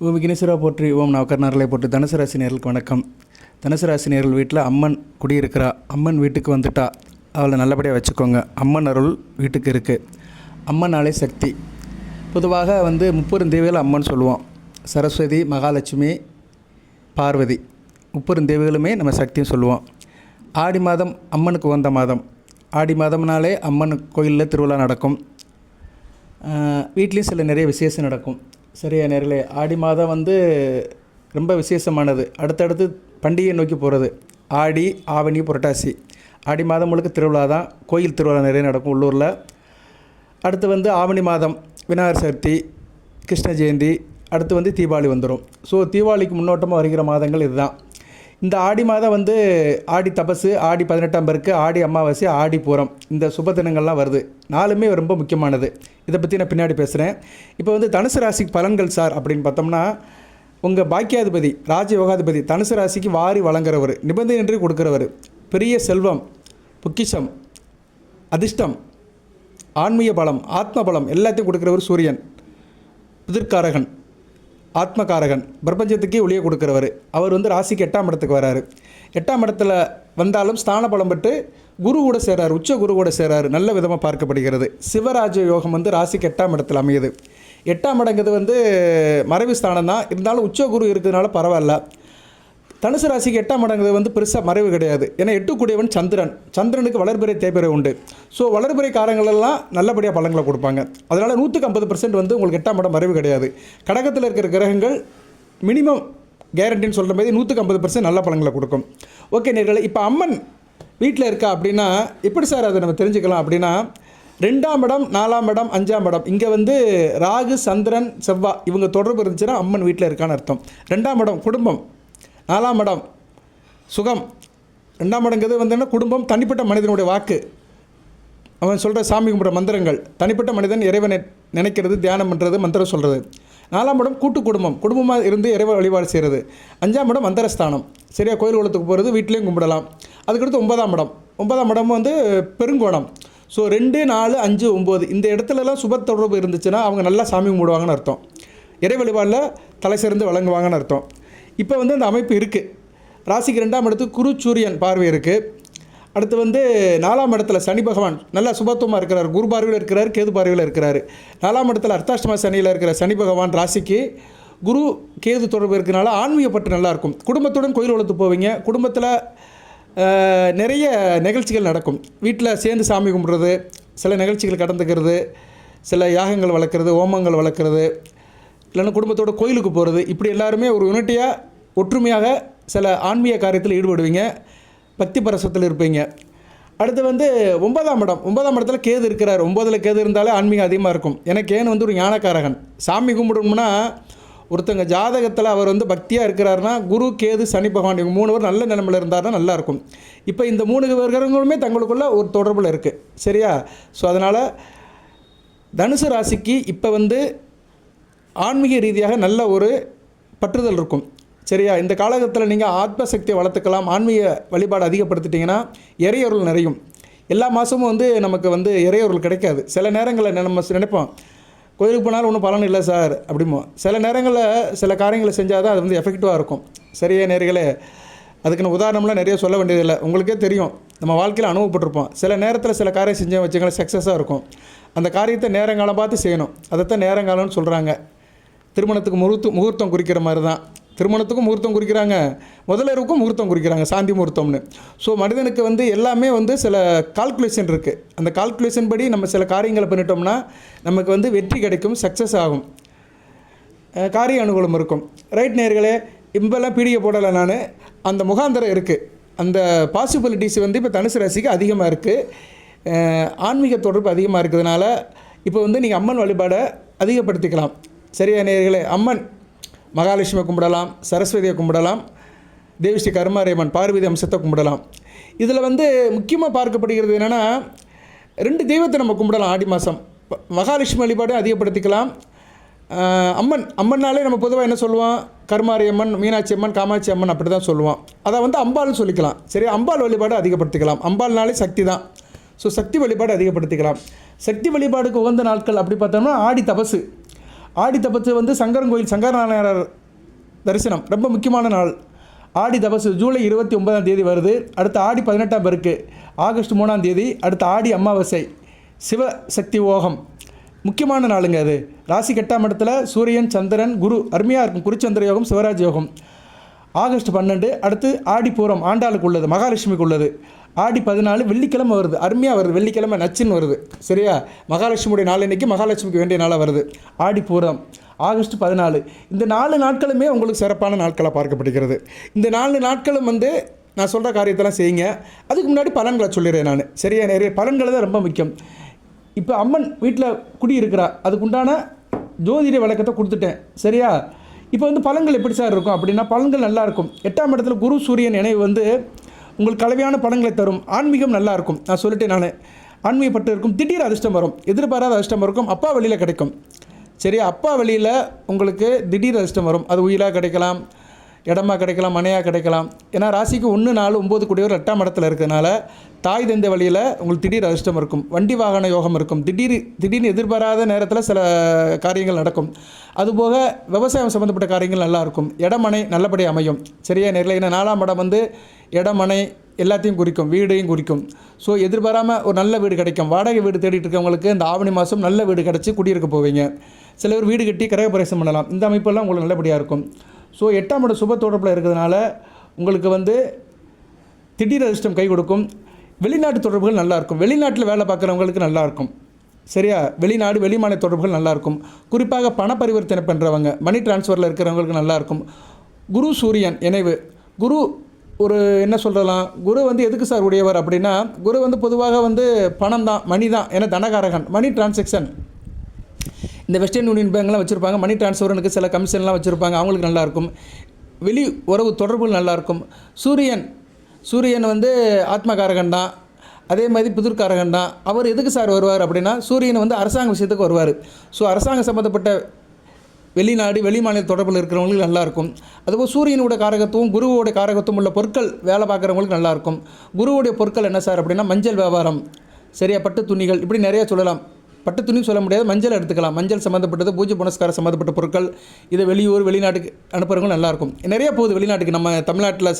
ஓம் விக்னேஸ்வரா போற்றி, ஓம் நவக்கர்ணர்களை போற்றி. தனுசு ராசி நேயர்களுக்கு வணக்கம். தனுசு ராசி நேயர்கள் வீட்டில் அம்மன் குடியிருக்கிறா, அம்மன் வீட்டுக்கு வந்துட்டா அவளை நல்லபடியாக வச்சுக்கோங்க. அம்மன் அருள் வீட்டுக்கு இருக்குது. அம்மனாலே சக்தி. பொதுவாக 30 தேவிகள் அம்மன் சொல்லுவோம். சரஸ்வதி, மகாலட்சுமி, பார்வதி, 30 தேவிகளுமே நம்ம சக்தியும் சொல்லுவோம். ஆடி மாதம் அம்மனுக்கு உகந்த மாதம். ஆடி மாதம்னாலே அம்மன் கோயிலில் திருவிழா நடக்கும். வீட்லேயும் நிறைய விசேஷம் நடக்கும். சரியா நேர்களே, ஆடி மாதம் ரொம்ப விசேஷமானது. அடுத்தடுத்து பண்டிகை நோக்கி போகிறது. ஆடி, ஆவணி, புரட்டாசி. ஆடி மாதம் முழுக்க திருவிழா தான். கோயில் திருவிழா நிறைய நடக்கும் உள்ளூரில். அடுத்து ஆவணி மாதம் விநாயகர் சதுர்த்தி, கிருஷ்ண ஜெயந்தி. அடுத்து தீபாவளி வந்துடும். ஸோ தீபாவளிக்கு முன்னோட்டமாக வருகிற மாதங்கள் இதுதான். இந்த ஆடி மாதம் ஆடி தபசு, ஆடி 18ஆம் பெருக்கு, ஆடி அமாவாசை, ஆடி பூரம், இந்த சுப தினங்கள்லாம் வருது. நாலுமே ரொம்ப முக்கியமானது. இதை பற்றி நான் பின்னாடி பேசுகிறேன். இப்போ தனுசு ராசிக்கு பலன்கள் சார் அப்படின்னு பார்த்தோம்னா, உங்கள் பாக்கியாதிபதி, ராஜயோகாதிபதி தனுசு ராசிக்கு வாரி வழங்குறவர், நிபந்தனையின்றி கொடுக்குறவர், பெரிய செல்வம், பொக்கிஷம், அதிர்ஷ்டம், ஆன்மீக பலம், ஆத்ம பலம் எல்லாத்தையும் கொடுக்குறவர் சூரியன். புதிர்காரகன், ஆத்மகாரகன், பிரபஞ்சத்துக்கே ஒளியை கொடுக்குறவர். அவர் ராசிக்கு 8ஆம் இடத்துக்கு வராரு. 8ஆம் இடத்துல வந்தாலும் ஸ்தான பலம் பெற்று குரு கூட சேராரு, உச்ச குரு கூட சேராரு. நல்ல விதமாக பார்க்கப்படுகிறது. சிவராஜ யோகம் ராசிக்கு 8ஆம் இடத்துல அமையுது. 8ஆம் இடங்கிறது மறைவு ஸ்தானம் தான். இருந்தாலும் உச்ச குரு இருக்கிறதுனால பரவாயில்ல. தனுசு ராசிக்கு 8ஆம் இடங்கிறது பெருசாக மறைவு கிடையாது. ஏன்னா 8 சந்திரன். சந்திரனுக்கு வளர்பிறை தேய்பிறை உண்டு. ஸோ வளர்பிறை காரங்களெல்லாம் நல்லபடியாக பலன்களை கொடுப்பாங்க. அதனால் 150% உங்களுக்கு 8ஆம் இடம் மறைவு கிடையாது. கடகத்தில் இருக்கிற கிரகங்கள் மினிமம் கேரண்டின்னு சொல்கிற மாதிரி 150% நல்ல பலன்களை கொடுக்கும். ஓகே நேர்களே, இப்போ அம்மன் வீட்டில் இருக்கா அப்படின்னா எப்படி சார் அதை நம்ம தெரிஞ்சுக்கலாம் அப்படின்னா, 2ஆம் இடம், 4ஆம் இடம், 5ஆம் இடம், இங்கே ராகு, சந்திரன், செவ்வாய் இவங்க தொடர்பு இருந்துச்சுன்னா அம்மன் வீட்டில் இருக்கான்னு அர்த்தம். 2ஆம் இடம் குடும்பம், 4ஆம் இடம் சுகம், 2ஆம் இடங்கிறது குடும்பம், தனிப்பட்ட மனிதனுடைய வாக்கு, அவன் சொல்கிற சாமி கும்பிட்ற மந்திரங்கள், தனிப்பட்ட மனிதன் இறைவனை நினைக்கிறது, தியானம் பண்ணுறது, மந்திரம் சொல்கிறது. 4ஆம் இடம் கூட்டு குடும்பம், குடும்பமாக இருந்து இறைவ வழிபாடு செய்கிறது. 5ஆம் இடம் மந்திரஸ்தானம், சரியாக கோயில் குளத்துக்கு போகிறது, வீட்லேயும் கும்பிடலாம். அதுக்கடுத்து 9ஆம் இடம். 9ஆம் இடம் பெருங்கோணம். ஸோ 2, 4, 5, 9 இந்த இடத்துலலாம் சுப தொடர்பு இருந்துச்சுன்னா அவங்க நல்லா சாமி கும்பிடுவாங்கன்னு அர்த்தம். இறை வழிபாடில் தலை சிறந்து வழங்குவாங்கன்னு அர்த்தம். இப்போ அந்த அமைப்பு இருக்குது. ராசிக்கு 2ஆம் இடத்துக்கு குரு சூரியன் பார்வை இருக்குது. அடுத்து 4ஆம் இடத்துல சனி பகவான் நல்லா சுபத்துவமாக இருக்கிறார். குரு பார்வையில் இருக்கிறார், கேது பார்வையில் இருக்கிறார். 4ஆம் இடத்துல அர்த்தாஷ்டம சனியில் இருக்கிற சனி பகவான் ராசிக்கு குரு கேது தொடர்பு இருக்கிறனால ஆன்மீகப்பட்டு நல்லாயிருக்கும். குடும்பத்துடன் கோயில் வளர்த்து போவீங்க. குடும்பத்தில் நிறைய நிகழ்ச்சிகள் நடக்கும். வீட்டில் சேர்ந்து சாமி கும்பிட்றது, சில நிகழ்ச்சிகள் கடந்துக்கிறது, சில யாகங்கள் வளர்க்குறது, ஹோமங்கள் வளர்க்குறது, இல்லைன்னா குடும்பத்தோட கோயிலுக்கு போகிறது, இப்படி எல்லாருமே ஒரு யூனிட்டியாக ஒற்றுமையாக சில ஆன்மீக காரியத்தில் ஈடுபடுவீங்க. பக்தி பரசத்தில் இருப்பீங்க. அடுத்து 9ஆம் இடம். 9ஆம் இடத்துல கேது இருக்கிறார். 9ல் கேது இருந்தாலே ஆன்மீகம் அதிகமாக இருக்கும். ஏன்னா கேது ஒரு ஞானக்காரகன். சாமி கும்பிடணும்னா ஒருத்தங்க ஜாதகத்தில் அவர் பக்தியாக இருக்கிறாருன்னா குரு, கேது, சனி பகவான் இவங்க 3 பேர் நல்ல நிலைமையில் இருந்தார்னா நல்லாயிருக்கும். இப்போ இந்த 3 கிரகங்களுமே தங்களுக்குள்ள ஒரு தொடர்பில் இருக்குது. சரியா? ஸோ அதனால் தனுசு ராசிக்கு இப்போ ஆன்மீக ரீதியாக நல்ல ஒரு பற்றுதல் இருக்கும். சரியா? இந்த காலகட்டத்தில் நீங்கள் ஆத்மசக்தியை வளர்த்துக்கலாம். ஆன்மீக வழிபாடு அதிகப்படுத்திட்டிங்கன்னா இறையொருள் நிறையும். எல்லா மாதமும் நமக்கு இறையொருள் கிடைக்காது. சில நேரங்களில் நம்ம நினைப்போம் கோயிலுக்கு போனாலும் ஒன்றும் பலன் இல்லை சார் அப்படிமோ. சில நேரங்களில் சில காரியங்களை செஞ்சால் தான் அது எஃபெக்டிவாக இருக்கும். சரியா நேர்களே? அதுக்குன்னு உதாரணம்லாம் நிறைய சொல்ல வேண்டியதில்லை. உங்களுக்கே தெரியும், நம்ம வாழ்க்கையில் அனுபவப்பட்டிருப்போம். சில நேரத்தில் சில காரியம் செஞ்சு வச்சுங்களேன் சக்ஸஸாக இருக்கும். அந்த காரியத்தை நேரங்காலம் பார்த்து செய்யணும். அதைத்தான் நேரங்காலம்னு சொல்கிறாங்க. திருமணத்துக்கு முகூர்த்தம் குறிக்கிற மாதிரி தான். திருமணத்துக்கும் முகூர்த்தம் குறிக்கிறாங்க, முதலிரவுக்கும் முகூர்த்தம் குறிக்கிறாங்க, சாந்தி முகூர்த்தம்னு. ஸோ மனிதனுக்கு எல்லாமே சில கால்குலேஷன் இருக்குது. அந்த கால்குலேஷன் படி நம்ம சில காரியங்களை பண்ணிட்டோம்னா நமக்கு வெற்றி கிடைக்கும், சக்ஸஸ் ஆகும், காரிய அனுகூலம் இருக்கும். ரைட் நேர்களே, இப்போல்லாம் பீடிகை போடலை நான். அந்த முகாந்திரம் இருக்குது. அந்த பாசிபிலிட்டிஸ் இப்போ தனுசு ராசிக்கு அதிகமாக இருக்குது. ஆன்மீக தொடர்பு அதிகமாக இருக்கிறதுனால இப்போ நீங்கள் அம்மன் வழிபாடை அதிகப்படுத்திக்கலாம். சரியா நேர்களே? அம்மன் மகாலட்சுமியை கும்பிடலாம், சரஸ்வதியை கும்பிடலாம், தேவி ஸ்ரீ கருமாரியம்மன் பார்வதி அம்சத்தை கும்பிடலாம். இதில் முக்கியமாக பார்க்கப்படுகிறது என்னென்னா, 2 தெய்வத்தை நம்ம கும்பிடலாம். ஆடி மாதம் மகாலட்சுமி வழிபாடு அதிகப்படுத்திக்கலாம். அம்மன்னாலே நம்ம பொதுவாக என்ன சொல்லுவோம், கருமாரியம்மன், மீனாட்சி அம்மன், காமாட்சி அம்மன் அப்படி தான் சொல்லுவோம். அதை அம்பாள்னு சொல்லிக்கலாம். சரி, அம்பாள் வழிபாடு அதிகப்படுத்திக்கலாம். அம்பாள்னாலே சக்தி தான். ஸோ சக்தி வழிபாடு அதிகப்படுத்திக்கலாம். சக்தி வழிபாடுக்கு உகந்த நாட்கள் அப்படி பார்த்தோம்னா ஆடி தபசு. ஆடி தபசு வந்து சங்கரன் சங்கரநாராயணர் தரிசனம் ரொம்ப முக்கியமான நாள். ஆடி தபசு ஜூலை 29 வருது. அடுத்து ஆடி 18 இருக்குது, ஆகஸ்ட் 3 அடுத்து ஆடி அமாவாசை, சிவசக்தி ஓகம், முக்கியமான நாளுங்க அது. ராசி 8ஆம் இடத்துல சூரியன் சந்திரன் குரு அருமையாக இருக்கும். குருச்சந்திர யோகம், சிவராஜ் யோகம். ஆகஸ்ட் 12 அடுத்து ஆடி பூரம் ஆண்டாளுக்கு உள்ளது, மகாலட்சுமிக்கு உள்ளது. ஆடி 14 வெள்ளிக்கிழமை வருது, அருமையாக வருது. வெள்ளிக்கிழமை நச்சுன்னு வருது, சரியா? மகாலட்சுமியுடைய நாள் இன்றைக்கி மகாலட்சுமிக்கு வேண்டிய நாளாக வருது. ஆடி பூரம் ஆகஸ்ட் 14. இந்த 4 நாட்களுமே உங்களுக்கு சிறப்பான நாட்களாக பார்க்கப்படுகிறது. இந்த 4 நாட்களும் வந்து நான் சொல்கிற காரியத்தெல்லாம் செய்யுங்க. அதுக்கு முன்னாடி பலன்களை சொல்லிடுறேன் நான், சரியா? நிறைய பலன்களை தான் ரொம்ப முக்கியம். இப்போ அம்மன் வீட்டில் குடியிருக்கிறா, அதுக்குண்டான ஜோதிட விளக்கத்தை கொடுத்துட்டேன், சரியா? இப்போ வந்து பலன்கள் எப்படி சார் இருக்கும் அப்படின்னா, பலன்கள் நல்லாயிருக்கும். 8ஆம் இடத்துல குரு சூரியன் இணைவு வந்து உங்களுக்கு கலவையான பலன்களை தரும். ஆன்மீகம் நல்லாயிருக்கும், நான் சொல்லிட்டேன் நான். ஆன்மீகப்பட்டு இருக்கும். திடீர் அதிர்ஷ்டம் வரும், எதிர்பாராத அதிர்ஷ்டம் இருக்கும். அப்பா வழியில் கிடைக்கும், சரியா? அப்பா வழியில் உங்களுக்கு திடீர் அதிர்ஷ்டம் வரும். அது உயிலாக கிடைக்கலாம், இடமா கிடைக்கலாம், மனையாக கிடைக்கலாம். ஏன்னா ராசிக்கு 1, 4, 9 கூடியவர் 8ஆம் இடத்துல இருக்கிறதுனால தாய் தந்தை வழியில் உங்களுக்கு திடீர் அதிர்ஷ்டம் இருக்கும். வண்டி வாகன யோகம் இருக்கும். திடீர்னு எதிர்பாராத நேரத்தில் சில காரியங்கள் நடக்கும். அதுபோக விவசாயம் சம்மந்தப்பட்ட காரியங்கள் நல்லாயிருக்கும். இடமனை நல்லபடி அமையும், சரியா? நேரில் ஏன்னா 4ஆம் இடம் வந்து இடமனை எல்லாத்தையும் குறிக்கும், வீடையும் குறிக்கும். ஸோ எதிர்பாராமல் ஒரு நல்ல வீடு கிடைக்கும். வாடகை வீடு தேடிட்டு இருக்கவங்களுக்கு இந்த ஆவணி மாதம் நல்ல வீடு கிடச்சி குடியிருக்க போவீங்க. சில பேர் வீடு கட்டி கிரகப்பிரவேசம் பண்ணலாம். இந்த அமைப்பெல்லாம் உங்களுக்கு நல்லபடியாக இருக்கும். ஸோ 8ஆம் இடம் சுப தொடர்பில் இருக்கிறதுனால உங்களுக்கு வந்து திடீர் அதிர்ஷ்டம் கை கொடுக்கும். வெளிநாட்டு தொடர்புகள் நல்லாயிருக்கும். வெளிநாட்டில் வேலை பார்க்குறவங்களுக்கு நல்லாயிருக்கும், சரியா? வெளிநாடு வெளிமாநில தொடர்புகள் நல்லாயிருக்கும். குறிப்பாக பண பரிவர்த்தனை பண்ணுறவங்க, மணி டிரான்ஸ்ஃபரில் இருக்கிறவங்களுக்கு நல்லாயிருக்கும். குரு சூரியன் இணைவு. குரு ஒரு என்ன சொல்லலாம், குரு வந்து எதுக்கு சார் உடையவர் அப்படின்னா, குரு வந்து பொதுவாக வந்து பணம் தான், மணி தான். ஏன்னா தனகாரகன். மணி டிரான்சாக்ஷன் இந்த வெஸ்டர்ன் யூனியன் பேங்க்லாம் வச்சுருப்பாங்க. மணி டிரான்ஸ்ஃபருக்கு சில கமிஷன்லாம் வச்சுருப்பாங்க, அவங்களுக்கு நல்லாயிருக்கும். வெளி உறவு தொடர்புகள் நல்லாயிருக்கும். சூரியன் வந்து ஆத்மகாரகன் தான், அதே மாதிரி புதிர்காரகன் தான். அவர் எதுக்கு சார் வருவார் அப்படின்னா, சூரியன் வந்து அரசாங்க விஷயத்துக்கு வருவார். ஸோ அரசாங்கம் சம்மந்தப்பட்ட வெளிநாடு வெளிமாநில தொடர்பில் இருக்கிறவங்களுக்கு நல்லாயிருக்கும். அதுபோல் சூரியனோட காரகத்துவம் குருவோட காரகத்துவம் உள்ள பொருட்கள் வேலை பார்க்குறவங்களுக்கு நல்லாயிருக்கும். குருவோடைய பொருட்கள் என்ன சார் அப்படின்னா, மஞ்சள் வியாபாரம், சரியா? பட்டு துணிகள், இப்படி நிறையா சொல்லலாம். பட்டு துணி சொல்ல முடியாது, மஞ்சள் எடுத்துக்கலாம். மஞ்சள் சம்மந்தப்பட்டது, பூஜை புனஸ்காரம் சம்மந்தப்பட்ட பொருட்கள். இதை வெளியூர் வெளிநாட்டுக்கு அனுப்புறவங்க நல்லாயிருக்கும். நிறையா போகுது வெளிநாட்டுக்கு. நம்ம தமிழ்நாட்டில்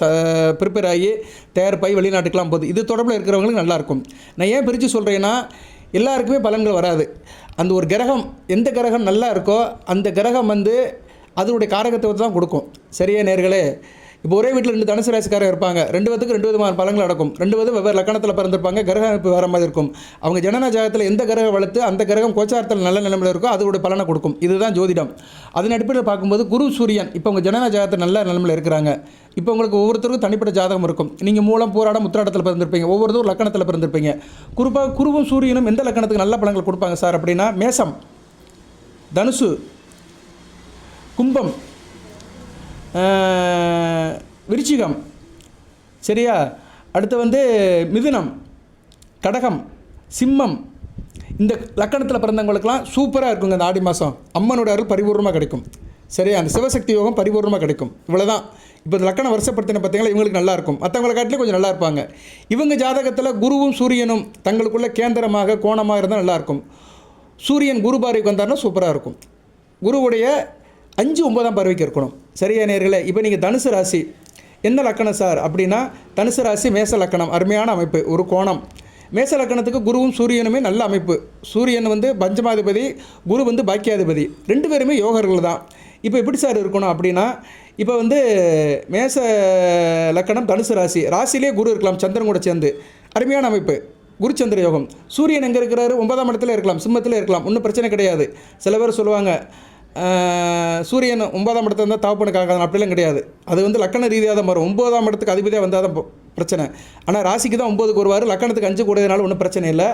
ப்ரிப்பேர் ஆகி தயாரிப்பாகி வெளிநாட்டுக்கெலாம் போகுது. இது தொடர்பில் இருக்கிறவங்களுக்கு நல்லாயிருக்கும். நான் ஏன் பிரித்து சொல்கிறேன்னா, எல்லாருக்குமே பலன்கள் வராது. அந்த ஒரு கிரகம் எந்த கிரகம் நல்லா இருக்கோ அந்த கிரகம் வந்து அதனுடைய காரகத்துவத்தை தான் கொடுக்கும், சரியா நேர்களே? இப்போ ஒரே வீட்டில் 2 தனுசு ராசிக்காரர் இருப்பாங்க. 2 பேத்துக்கு 2 விதமான பலன்கள் நடக்கும். 2 பேரும் வெவ்வேறு லக்கணத்தில் பிறந்திருப்பாங்க. கிரக அமைப்பு வேறு மாதிரி இருக்கும். அவங்க ஜனன ஜாதகத்தில் எந்த கிரகம் வளர்த்து அந்த கிரகம் கோச்சாரத்தில் நல்ல நிலைமையில் இருக்கோ அதோடைய பலனை கொடுக்கும். இதுதான் ஜோதிடம். அதன் அடிப்படையில் பார்க்கும்போது குரு சூரியன் இப்போ உங்கள் ஜனன ஜாதகத்தில் நல்ல நிலைமையில் இருக்கிறாங்க. இப்போ உங்களுக்கு ஒவ்வொருத்தருக்கும் தனிப்பட்ட ஜாதகம் இருக்கும். நீங்கள் மூலம் போராடம் உத்திராடத்தில் பிறந்திருப்பீங்க, ஒவ்வொருத்தரும் லக்கணத்தில் பிறந்திருப்பீங்க. குறிப்பாக குருவும் சூரியனும் எந்த லக்கணத்துக்கு நல்ல பலன்கள் கொடுப்பாங்க சார் அப்படின்னா, மேசம், தனுசு, கும்பம், விருச்சிகம், சரியா? அடுத்து வந்து மிதுனம், கடகம், சிம்மம். இந்த லக்கணத்தில் பிறந்தவங்களுக்கெல்லாம் சூப்பராக இருக்குங்க இந்த ஆடி மாதம். அம்மனோட அருள் பரிபூர்ணமாக கிடைக்கும், சரியா? அந்த சிவசக்தி யோகம் பரிபூர்ணமாக கிடைக்கும். இவ்வளோதான். இப்போ இந்த லக்கணம் வருஷப்படுத்தின பார்த்தீங்களா, இவங்களுக்கு நல்லாயிருக்கும். மற்றவங்களை காட்டிலே கொஞ்சம் நல்லா இருப்பாங்க. இவங்க ஜாதகத்தில் குருவும் சூரியனும் தங்களுக்குள்ள கேந்திரமாக கோணமாக இருந்தால் நல்லாயிருக்கும். சூரியன் குரு பார்வைக்கு வந்தார்னா சூப்பராக இருக்கும். குருவுடைய 5, 9ஆம் பார்வைக்கு இருக்கணும், சரியா நேர்களே? இப்போ நீங்கள் தனுசு ராசி என்ன லக்கணம் சார் அப்படின்னா, தனுசு ராசி மேச லக்கணம், அருமையான அமைப்பு, ஒரு கோணம். மேச லக்கணத்துக்கு குருவும் சூரியனுமே நல்ல அமைப்பு. சூரியன் வந்து பஞ்சமாதிபதி, குரு வந்து பாக்கியாதிபதி, 2 பேருமே யோகர்கள் தான். இப்போ எப்படி சார் இருக்கணும் அப்படின்னா, இப்போ வந்து மேச லக்கணம் தனுசு ராசி, ராசியிலே குரு இருக்கலாம் சந்திரன் கூட சேர்ந்து, அருமையான அமைப்பு. குருச்சந்திர யோகம். சூரியன் எங்கே இருக்கிறாரு? 9ஆம் இடத்துல இருக்கலாம், சிம்மத்தில் இருக்கலாம், ஒன்றும் பிரச்சனை கிடையாது. சில பேர் சொல்லுவாங்க சூரியன் 9ஆம் இடத்துல இருந்தால் தவப்பனுக்காக, அப்படிலாம் கிடையாது. அது வந்து லக்கண ரீதியாக தான் வரும். 9ஆம் இடத்துக்கு அதிபதியாக வந்தால் தான் பிரச்சனை. ஆனால் ராசிக்கு தான் 9க்கு வருவார், லக்கணத்துக்கு 5 கூடனால ஒன்றும் பிரச்சனை இல்லை.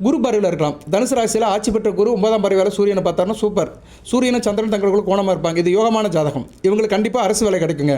குரு பார்வையில் இருக்கலாம். தனுசு ராசியில் ஆட்சி பெற்ற குரு 9ஆம் பார்வையால் சூரியனை பார்த்தாருன்னா சூப்பர். சூரியனும் சந்திரன் தங்களுக்குள்ள கோணமாக இருப்பாங்க. இது யோகமான ஜாதகம். இவங்களுக்கு கண்டிப்பாக அரசு வேலை கிடைக்குங்க.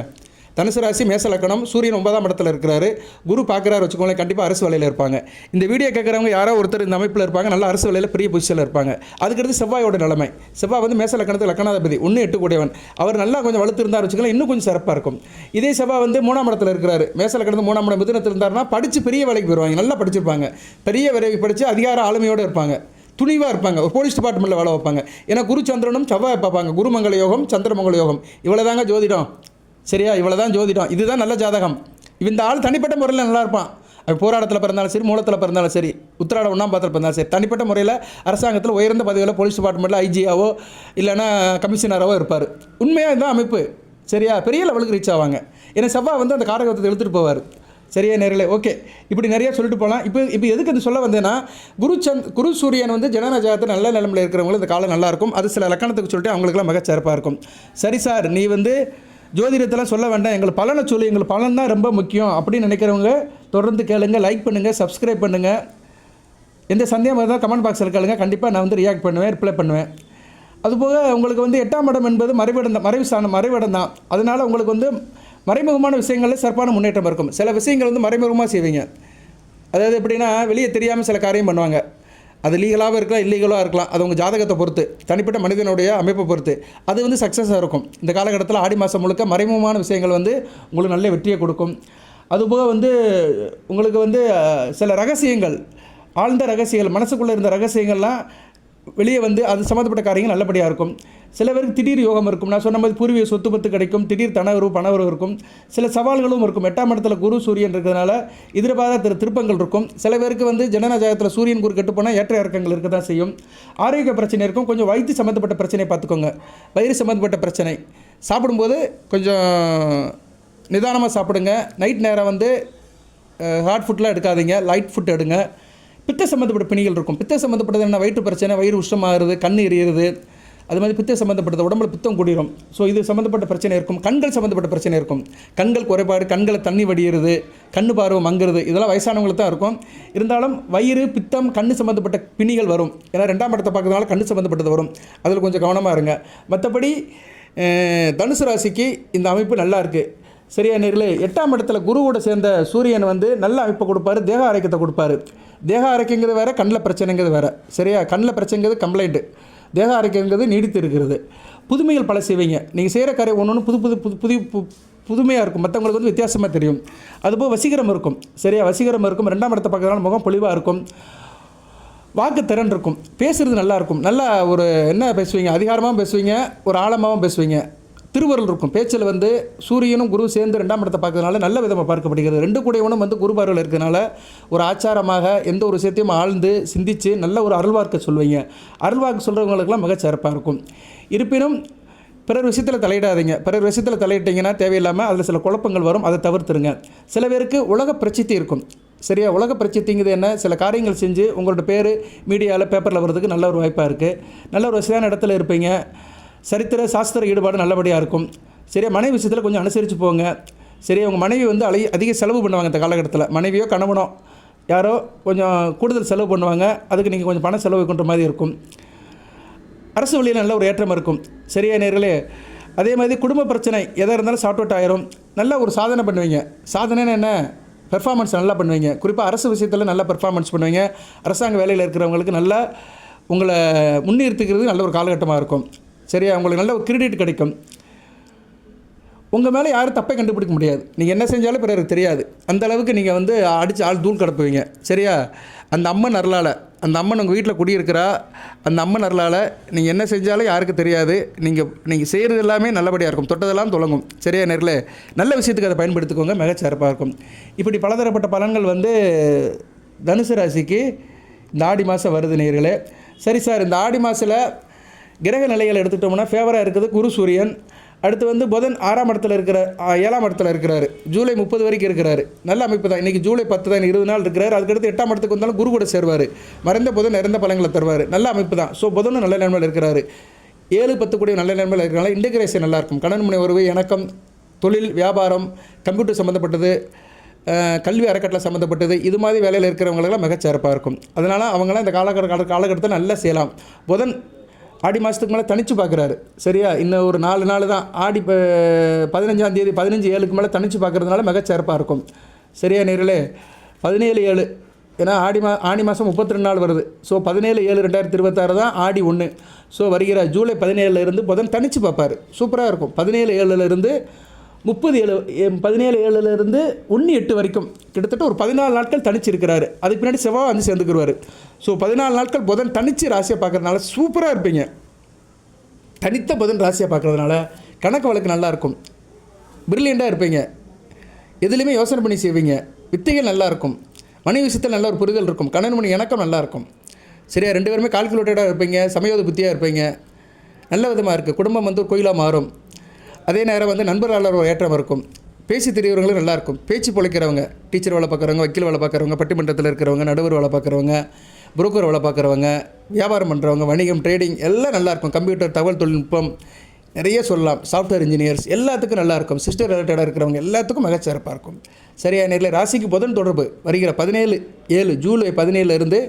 தனுசு ராசி மேச லக்கணம், சூரியன் 9ஆம் இடத்துல இருக்கிறாரு, குரு பார்க்குறாரு வச்சுக்கோங்களேன், கண்டிப்பாக அரசு வேலையில் இருப்பாங்க. இந்த வீடியோ கேட்குறவங்க யாரோ ஒருத்தர் இந்த அமைப்பில் இருப்பாங்க, நல்ல அரசு வேலையில் பெரிய பொசிஷனில் இருப்பாங்க. அதுக்கடுத்து செவ்வாயோட நிலைமை. செவ்வாய் வந்து மேச லக்கணத்துக்கு லக்கணாதிபதி, 1, 8 கூடியவன். அவர் நல்லா கொஞ்சம் வலுத்து இருந்தார் வச்சுக்கலாம், இன்னும் கொஞ்சம் சிறப்பாக இருக்கும். இதே செவ்வாய் வந்து 3ஆம் இடத்துல இருக்கிறாரு, மேச லக்கணத்து 3ஆம் இடம் மிதுனத்தில் இருந்தாருன்னா படித்து பெரிய வேலைக்கு போயிடுவாங்க, நல்லா படிச்சிருப்பாங்க, பெரிய வேலைக்கு படித்து அதிகார ஆளுமையோடு இருப்பாங்க, துணிவாக இருப்பாங்க. ஒரு போலீஸ் டிபார்ட்மெண்ட்டில் வேலை வைப்பாங்க. ஏன்னா குரு சந்திரனும் செவ்வாய் பார்ப்பாங்க. குருமங்கள யோகம், சந்திரமங்கள யோகம். இவ்வளோ தாங்க ஜோதிடம். சரியா? இவ்வளோ தான் ஜோதிடம். இதுதான் நல்ல ஜாதகம். இந்த ஆள் தனிப்பட்ட முறையில் நல்லா இருப்பான். போராட்டத்தில் பிறந்தாலும் சரி, மூலத்தில் பிறந்தாலும் சரி, உத்திராட 1ஆம் பாதத்தில் பிறந்தாலும் சரி, தனிப்பட்ட முறையில் அரசாங்கத்தில் உயர்ந்த பதவியில் போலீஸ் டிபார்ட்மெண்ட்டில் ஐஜியாவோ இல்லைனா கமிஷனராகவோ இருப்பார். உண்மையாக இதுதான் அமைப்பு. சரியா? பெரிய லெவலுக்கு ரீச் ஆவாங்க. ஏன்னா செவ்வாய் வந்து அந்த காரகத்தை எடுத்துகிட்டு போவார். சரியா நேர்களே? ஓகே, இப்படி நிறையா சொல்லிட்டு போகலாம். இப்போ எதுக்கு அது சொல்ல வந்தேன்னா, குரு சூரியன் வந்து ஜனன ஜாதகத்தில் நல்ல நிலைமையில் இருக்கிறவங்களுக்கு இந்த காலம் நல்லாயிருக்கும். அது சில லக்கணத்துக்கு சொல்லிட்டு அவங்களுக்குலாம் மிகச்சிறப்பாக இருக்கும். சரி சார், நீ வந்து ஜோதிடத்தெல்லாம் சொல்ல வேண்டாம், எங்களுக்கு பலனை சொல்லி, எங்களுக்கு பலன் தான் ரொம்ப முக்கியம் அப்படின்னு நினைக்கிறவங்க தொடர்ந்து கேளுங்க, லைக் பண்ணுங்கள், சப்ஸ்கிரைப் பண்ணுங்கள். எந்த சந்தேகம் இருந்தால் கமெண்ட் பாக்ஸில் கேளுங்க. கண்டிப்பாக நான் வந்து ரியாக்ட் பண்ணுவேன், ரிப்ளை பண்ணுவேன். அதுபோக உங்களுக்கு வந்து 8ஆம் இடம் என்பது மறைவிடம் தான். அதனால் உங்களுக்கு வந்து மறைமுகமான விஷயங்களில் சிறப்பான முன்னேற்றம் இருக்கும். சில விஷயங்கள் வந்து மறைமுகமாக செய்வீங்க. அதாவது எப்படின்னா, வெளியே தெரியாமல் சில காரியம் பண்ணுவாங்க. அது லீகலாகவும் இருக்கலாம், இல்லீகலாக இருக்கலாம். அது உங்கள் ஜாதகத்தை பொறுத்து, தனிப்பட்ட மனிதனுடைய அமைப்பை பொறுத்து அது வந்து சக்ஸஸாக இருக்கும். இந்த காலகட்டத்தில் ஆடி மாதம் முழுக்க மறைமுகமான விஷயங்கள் வந்து உங்களுக்கு நல்ல வெற்றியை கொடுக்கும். அதுபோக வந்து உங்களுக்கு வந்து சில ரகசியங்கள், ஆழ்ந்த ரகசியங்கள், மனசுக்குள்ளே இருந்த ரகசியங்கள்லாம் வெளியே வந்து அது சம்மந்தப்பட்ட காரியங்கள் நல்லபடியாக இருக்கும். சில பேருக்கு திடீர் யோகம் இருக்கும். நான் சொன்ன மாதிரி பூர்வீக சொத்து பத்து கிடைக்கும், திடீர் பணவரவு இருக்கும். சில சவால்களும் இருக்கும். 8ஆம் இடத்துல குரு சூரியன் இருக்கிறதுனால எதிர்பாராத திருப்பங்கள் இருக்கும். சில பேருக்கு வந்து ஜனன ஜாதகத்தில் சூரியன் குரு கெட்டு போனால் ஏற்ற இறக்கங்கள் இருக்க தான் செய்யும். ஆரோக்கிய பிரச்சனை இருக்கும். கொஞ்சம் வயிற்று சம்மந்தப்பட்ட பிரச்சனையை பார்த்துக்கோங்க. வயிறு சம்மந்தப்பட்ட பிரச்சனை சாப்பிடும்போது கொஞ்சம் நிதானமாக சாப்பிடுங்க. நைட் நேரம் வந்து ஹாட் ஃபுட்லாம் எடுக்காதீங்க, லைட் ஃபுட் எடுங்க. பித்த சம்மந்தப்பட்ட பிணிகள் இருக்கும். பித்த சம்மந்தப்பட்டது என்ன? வயிற்று பிரச்சனை, வயிறு உஷ்ணமாகிறது, கண் எரியிறது, அது மாதிரி பித்த சம்மந்தப்பட்டது, உடம்புல பித்தம் கூடிரும். ஸோ இது சம்மந்தப்பட்ட பிரச்சனை இருக்கும். கண்கள் சம்மந்தப்பட்ட பிரச்சனை இருக்கும். கண்கள் குறைபாடு, கண்களை தண்ணி வடிகிறது, கண்ணு பார்வை மங்குறது, இதெல்லாம் வயசானவங்களுக்கு தான் இருக்கும். இருந்தாலும் வயிறு, பித்தம், கண்ணு சம்மந்தப்பட்ட பிணிகள் வரும். ஏன்னா 2ஆம் இடத்தை பார்க்கறதுனால கண்ணு சம்மந்தப்பட்டது வரும். அதில் கொஞ்சம் கவனமாக இருங்க. மற்றபடி தனுசு ராசிக்கு இந்த அமைப்பு நல்லா இருக்குது. சரியா நேர்களே? 8ஆம் இடத்துல குருவோட சேர்ந்த சூரியன் வந்து நல்ல அமைப்பை கொடுப்பாரு, தேக ஆரோக்கியத்தை கொடுப்பாரு. தேக ஆரோக்கியங்கிறது வேறு, கண்ணில் பிரச்சனைங்கிறது வேறு. சரியா? கண்ணில் பிரச்சனைங்கிறது கம்ப்ளைண்ட்டு, தேக ஆரோக்கியங்கிறது நீடித்து இருக்கிறது. புதுமைகள் பல செய்வீங்க. நீங்கள் செய்கிற காரியம் ஒன்று புதுமையாக இருக்கும். மற்றவங்களுக்கு வந்து வித்தியாசமாக தெரியும். அதுபோல் வசீகரம் இருக்கும். சரியா? வசீகரம் இருக்கும். 2ஆம் இடத்தை பார்க்கறதுனால முகம் பொலிவாக இருக்கும். வாக்கு திறன் இருக்கும். பேசுகிறது நல்லாயிருக்கும். நல்லா ஒரு என்ன பேசுவீங்க, அதிகாரமாகவும் பேசுவீங்க, ஒரு ஆழமாகவும் பேசுவீங்க. திருவருள் இருக்கும். பேச்சில் வந்து சூரியனும் குரு சேர்ந்து 2ஆம் இடத்தை பார்க்கறதுனால நல்ல விதமாக பார்க்கப்படுகிறது. 2 கூடையவனும் வந்து குரு பார்வையில் இருக்கிறதுனால ஒரு ஆச்சாரமாக எந்த ஒரு விஷயத்தையும் ஆழ்ந்து சிந்தித்து நல்ல ஒரு அருள்வார்க்கை சொல்வீங்க. அருள்வாக்கு சொல்கிறவங்களுக்கெல்லாம் மிகச்சிறப்பாக இருக்கும். இருப்பினும் பிறர் விஷயத்தில் தலையிடாதீங்க. பிறர் விஷயத்தில் தலையிட்டீங்கன்னா தேவையில்லாமல் அதில் சில குழப்பங்கள் வரும். அதை தவிர்த்துருங்க. சில பேருக்கு உலக பிரச்சித்தி இருக்கும். சரியா? உலக பிரச்சித்திங்கிறது என்ன? சில காரியங்கள் செஞ்சு உங்களோட பேர் மீடியாவில், பேப்பரில் வர்றதுக்கு நல்ல ஒரு வாய்ப்பாக இருக்குது. நல்ல ஒரு வசதியான இடத்துல இருப்பீங்க. சரித்திர சாஸ்திர ஈடுபாடு நல்லபடியாக இருக்கும். சரியா? மனைவி விஷயத்தில் கொஞ்சம் அனுசரித்து போங்க. சரியா? உங்கள் மனைவி வந்து அதிக செலவு பண்ணுவாங்க இந்த காலகட்டத்தில். மனைவியோ கணவனோ யாரோ கொஞ்சம் கூடுதல் செலவு பண்ணுவாங்க. அதுக்கு நீங்கள் கொஞ்சம் பண செலவு கொண்ட மாதிரி இருக்கும். அரசு வழியில் நல்ல ஒரு ஏற்றம் இருக்கும். சரியா நேர்களே? அதே மாதிரி குடும்ப பிரச்சனை எதாக இருந்தாலும் சார்ட் அவுட் ஆயிரும். நல்ல ஒரு சாதனை பண்ணுவீங்க. சாதனைன்னு என்ன? பெர்ஃபார்மன்ஸ் நல்லா பண்ணுவீங்க. குறிப்பாக அரசு விஷயத்தில் நல்லா பெர்ஃபார்மன்ஸ் பண்ணுவீங்க. அரசாங்க வேலையில் இருக்கிறவங்களுக்கு நல்லா உங்களை முன்னிறுத்துக்கிறது நல்ல ஒரு காலகட்டமாக இருக்கும். சரியா? உங்களுக்கு நல்ல ஒரு கிரெடிட் கிடைக்கும். உங்கள் மேலே யாரும் தப்பை கண்டுபிடிக்க முடியாது. நீங்கள் என்ன செஞ்சாலும் பிறருக்கு தெரியாது. அந்த அளவுக்கு நீங்கள் வந்து அடித்து ஆள் தூள் கிடப்புவீங்க. சரியா? அந்த அம்மன் அருளால், அந்த அம்மன் உங்கள் வீட்டில் குடியிருக்கிறா, அந்த அம்மன் அருளால் நீங்கள் என்ன செஞ்சாலும் யாருக்கு தெரியாது. நீங்கள் செய்கிறது எல்லாமே நல்லபடியாக இருக்கும். தொட்டதெல்லாம் தொடங்கும். சரியா நேர்களே? நல்ல விஷயத்துக்கு அதை பயன்படுத்திக்கோங்க. மிகச்சிறப்பாக இருக்கும். இப்படி பலதரப்பட்ட பலன்கள் வந்து தனுசு ராசிக்கு இந்த ஆடி மாதம் வருது நேர்களே. சரி சார், இந்த ஆடி மாதத்தில் கிரக நிலைகள் எடுத்துக்கிட்டோம்னா ஃபேவராக இருக்குது குரு சூரியன். அடுத்து வந்து புதன் 6ஆம் இடத்துல இருக்கிற 7ஆம் இடத்துல இருக்கிறாரு. ஜூலை 30 வரைக்கும் இருக்கிறாரு. நல்ல அமைப்பு தான். இன்றைக்கி ஜூலை 10 தான், 20 நாள் இருக்கிறார். அதுக்கடுத்து 8ஆம் இடத்துக்கு வந்தாலும் குரு கூட சேருவார். மறைந்த புதன் நிறைந்த பலன்களை தருவார். நல்ல அமைப்பு தான். ஸோ புதனும் நல்ல நிலைமையில் இருக்கிறாரு. 7, 10 கூடிய நல்ல நிலைமையில் இருக்கிறனால இன்டெகிரேஷன் நல்லாயிருக்கும். கடன் முனை உறவு, இணக்கம், தொழில், வியாபாரம், கம்ப்யூட்டர் சம்மந்தப்பட்டது, கல்வி அறக்கட்டளை சம்மந்தப்பட்டது, இது மாதிரி வேலையில் இருக்கிறவங்களுக்கெல்லாம் மிகச்சிறப்பாக இருக்கும். அதனால் அவங்களாம் இந்த காலகட்டத்தில் நல்லா செய்யலாம். புதன் ஆடி மாதத்துக்கு மேலே தனித்து பார்க்குறாரு. சரியா? இன்னும் ஒரு 4 நாள் தான். ஆடி 15ஆம் தேதி 15/7க்கு மேலே தனித்து பார்க்குறதுனால மிகச்சிறப்பாக இருக்கும். சரியா நேர்களே? 17/7 ஏன்னா ஆடி மாதம் 32 நாள் வருது. ஸோ 17/7/2026 தான் ஆடி 1. ஸோ வருகிற ஜூலை 17 புதன் தனித்து பார்ப்பார். சூப்பராக இருக்கும். 17/7 17/7 1/8 வரைக்கும் கிட்டத்தட்ட ஒரு 14 நாட்கள் தனிச்சு இருக்கிறாரு. அதுக்கு பின்னாடி செவ்வாய் வந்து சேர்ந்துக்குருவார். ஸோ 14 நாட்கள் புதன் தனிச்சு ராசியை பார்க்கறதுனால சூப்பராக இருப்பீங்க. தனித்த புதன் ராசியை பார்க்கறதுனால கணக்கு வழக்கு நல்லாயிருக்கும், பிரில்லியண்ட்டாக இருப்பீங்க, எதுலேயுமே யோசனை பண்ணி செய்வீங்க, வித்தைகள் நல்லாயிருக்கும், மனைவி விஷயத்தில் நல்ல ஒரு புரிதல் இருக்கும், கணவன் மணி இணக்கம் நல்லாயிருக்கும். சரியா, 2 பேருமே கால்குலேட்டடாக இருப்பீங்க, சமயோத புத்தியாக இருப்பீங்க, நல்ல விதமாக இருக்குது. குடும்பம் வந்து ஒரு கோயிலாக மாறும். அதே நேரம் வந்து நண்பர்களால் ஒரு ஏற்றம் இருக்கும். பேசி தெரியவர்களும் நல்லாயிருக்கும். பேச்சு பிழைக்கிறவங்க, டீச்சர் வேலை பார்க்குறவங்க, வக்கீல் வேலை பார்க்குறவங்க, பட்டிமன்றத்தில் இருக்கிறவங்க, நடுவர் வேலை பார்க்குறவங்க, புரோக்கர் வேலை பார்க்குறவங்க, வியாபாரம் பண்ணுறவங்க, வணிகம், ட்ரேடிங் எல்லாம் நல்லாயிருக்கும். கம்ப்யூட்டர், தகவல் தொழில்நுட்பம் நிறைய சொல்லலாம். சாஃப்ட்வேர் இன்ஜினியர்ஸ் எல்லாத்துக்கும் நல்லாயிருக்கும். சிஸ்டர் ரிலேட்டடாக இருக்கிறவங்க எல்லாத்துக்கும் மிகச்சிறப்பாக இருக்கும். சரியா நேரில் ராசிக்கு புதன் தொடர்பு வருகிற 17/7 ஜூலை 17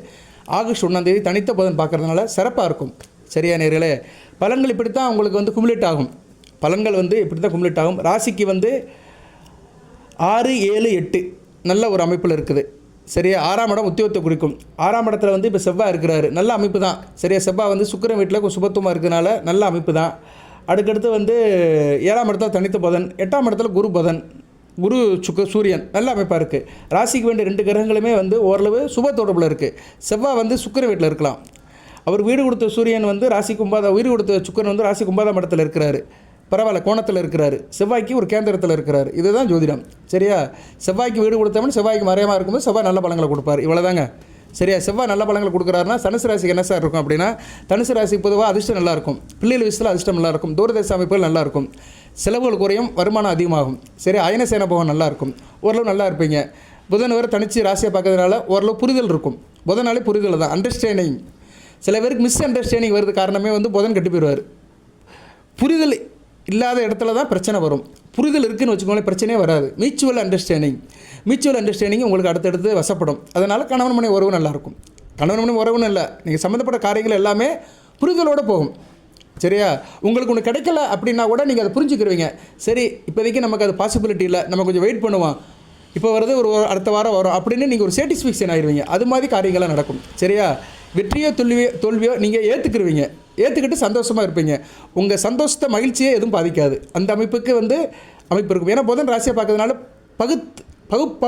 ஆகஸ்ட் 1 தனித்த புதன் பார்க்குறதுனால சிறப்பாக இருக்கும். சரியா நேரில் பலன்கள் இப்படி தான் உங்களுக்கு வந்து குமுலேட் ஆகும். பலன்கள் வந்து இப்படி தான் குமுலேட் ஆகும். ராசிக்கு வந்து 6, 7, 8 நல்ல ஒரு அமைப்பில் இருக்குது. சரியா, 6ஆம் இடம் உத்தியோகத்தை குறிக்கும். 6ஆம் இடத்துல வந்து இப்போ செவ்வாய் இருக்கிறாரு, நல்ல அமைப்பு தான். சரியா, செவ்வாய் வந்து சுக்கிரன் வீட்டில் கொஞ்சம் சுபத்துவமாக இருக்கிறதுனால நல்ல அமைப்பு தான். அடுக்கடுத்து வந்து 7ஆம் இடத்துல தனித்த புதன், 8ஆம் இடத்துல குரு சூரியன் நல்ல அமைப்பாக இருக்குது. ராசிக்கு வேண்டிய 2 கிரகங்களுமே வந்து ஓரளவு சுப தொடர்பில் இருக்குது. செவ்வாய் வந்து சுக்கிரன் வீட்டில் இருக்கலாம். அவர் வீடு கொடுத்த சூரியன் வந்து ராசிக்கு 9, வீடு கொடுத்த சுக்கிரன் வந்து ராசிக்கு 9ஆம் இடத்துல இருக்கிறாரு. பரவாயில்ல, கோணத்தில் இருக்கிறாரு. செவ்வாய்க்கு ஒரு கேந்திரத்தில் இருக்கிறார். இதுதான் ஜோதிடம். சரியா, செவ்வாய்க்கு வீடு கொடுத்தவன் செவ்வாய்க்கு மறையமாக இருக்கும்போது செவ்வாய் நல்ல பலங்களை கொடுப்பார். இவ்வளோதாங்க. சரியா, செவ்வாய் நல்ல பலங்களை கொடுக்குறாருன்னா தனுசு ராசிக்கு என்ன சார் இருக்கும் அப்படின்னா, தனுசு ராசிக்கு பொதுவாக அதிர்ஷ்டம் நல்லாயிருக்கும், பிள்ளைகள் விஷயத்தில் அதிர்ஷ்டம் நல்லாயிருக்கும், தூரதேச அமைப்புகள் நல்லாயிருக்கும், செலவுகள் குறையும், வருமானம் அதிகமாகும். சரி, அயனசேன போகம் நல்லாயிருக்கும், ஓரளவு நல்லா இருப்பீங்க. புதன் வரை தனிச்சு ராசியை பார்க்கறதுனால ஓரளவு புரிதல் இருக்கும். புதனாலே புரிதல் தான், அண்டர்ஸ்டாண்டிங். சில பேருக்கு மிஸ் அண்டர்ஸ்டாண்டிங் வருது காரணமே வந்து புதன் கட்டி போயிடுவார். புரிதல் இல்லாத இடத்துல தான் பிரச்சனை வரும். புரிதல் இருக்குதுன்னு வச்சுக்கோங்களேன், பிரச்சனையே வராது. மியூச்சுவல் அண்டர்ஸ்டாண்டிங் உங்களுக்கு அடுத்தடுத்து வசப்படும். அதனால் கணவன் மனைவி உறவு நல்லாயிருக்கும். கணவன் மனைவி உறவுன்னு இல்லை, நீங்கள் சம்மந்தப்பட்ட காரியங்கள் எல்லாமே புரிதலோடு போகும். சரியா, உங்களுக்கு ஒன்று கிடைக்கல அப்படின்னா கூட நீங்கள் அதை புரிஞ்சுக்கிருவீங்க. சரி, இப்போதைக்கு நமக்கு அது பாசிபிலிட்டி இல்லை, நம்ம கொஞ்சம் வெயிட் பண்ணுவோம், இப்போ வருது ஒரு அடுத்த வாரம் வரும் அப்படின்னு நீங்கள் ஒரு சாட்டிஸ்ஃபேக்ஷன் ஆகிடுவீங்க. அது மாதிரி காரியங்கள்லாம் நடக்கும். சரியா, வெற்றியோ தோல்வியோ நீங்கள் ஏற்றுக்கிட்டு சந்தோஷமாக இருப்பீங்க. உங்கள் சந்தோஷத்தை மகிழ்ச்சியே எதுவும் பாதிக்காது. அந்த அமைப்புக்கு வந்து அமைப்பு இருக்கும். ஏன்னா புதன் ராசியை பார்க்கறதுனால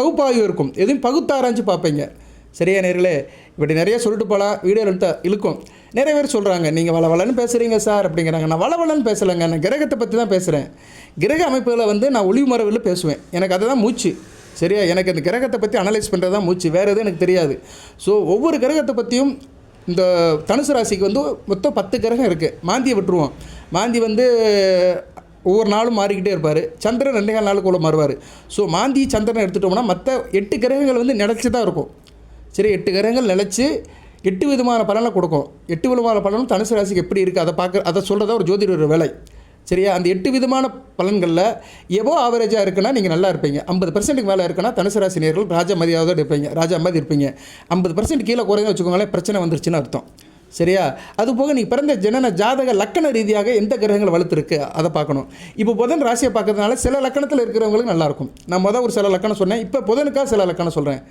பகுப்பாய்வு இருக்கும். எதுவும் பகுத்தாராய்ச்சி பார்ப்பீங்க. சரியா நேர்களே, இப்படி நிறைய சொல்லிட்டு போகலாம், வீடியோ இழுக்கும். நிறைய பேர் சொல்கிறாங்க நீங்கள் வளவலன்னு பேசுகிறீங்க சார் அப்படிங்கிறாங்க. நான் வளவலன்னு பேசலைங்க, நான் கிரகத்தை பற்றி தான் பேசுகிறேன். கிரக அமைப்புகளை வந்து நான் ஒளிவு மரபில் பேசுவேன். எனக்கு அதுதான் மூச்சு. சரியா, எனக்கு அந்த கிரகத்தை பற்றி அனலைஸ் பண்ணுறது தான் மூச்சு, வேறு எதுவும் எனக்கு தெரியாது. ஸோ ஒவ்வொரு கிரகத்தை பற்றியும் இந்த தனுசு ராசிக்கு வந்து மொத்தம் 10 கிரகம் இருக்குது. மாந்தியை விட்டுருவோம். மாந்தி வந்து ஒவ்வொரு நாளும் மாறிக்கிட்டே இருப்பார். சந்திரன் 2 நாளுக்குள்ளே மாறுவார். ஸோ மாந்தி சந்திரனை எடுத்துட்டோம்னா மற்ற 8 கிரகங்கள் வந்து நிலச்சி தான் இருக்கும். சரி, 8 கிரகங்கள் நிலச்சி 8 விதமான பலனை கொடுக்கும். 8 விதமான பலனும் தனுசு ராசிக்கு எப்படி இருக்குது அதை சொல்கிறதா ஒரு ஜோதிடர் வேலை. சரியா, அந்த 8 விதமான பலன்களில் எவ்வளோ ஆவரேஜாக இருக்குன்னா நீங்கள் நல்லா இருப்பீங்க. 50% மேலே இருக்குன்னா தனுசு ராசி நேர்கள் ராஜா மதியாவதோடு இருப்பீங்க, ராஜா மாதிரி இருப்பீங்க. 50% கீழே குறைந்து வச்சுக்கோங்களேன், பிரச்சனை வந்துருச்சுன்னு அர்த்தம். சரியா, அதுபோக நீங்கள் பிறந்த ஜனன ஜாதக லக்கண ரீதியாக எந்த கிரகங்கள் வலுத்திருக்கு அதை பார்க்கணும். இப்போ புதன் ராசியை பார்க்கறதுனால சில லக்கணத்தில் இருக்கிறவங்களுக்கு நல்லாயிருக்கும். நான் ஒரு சில லக்கணம் சொன்னேன், இப்போ புதனுக்காக சில லக்கணம் சொல்கிறேன்.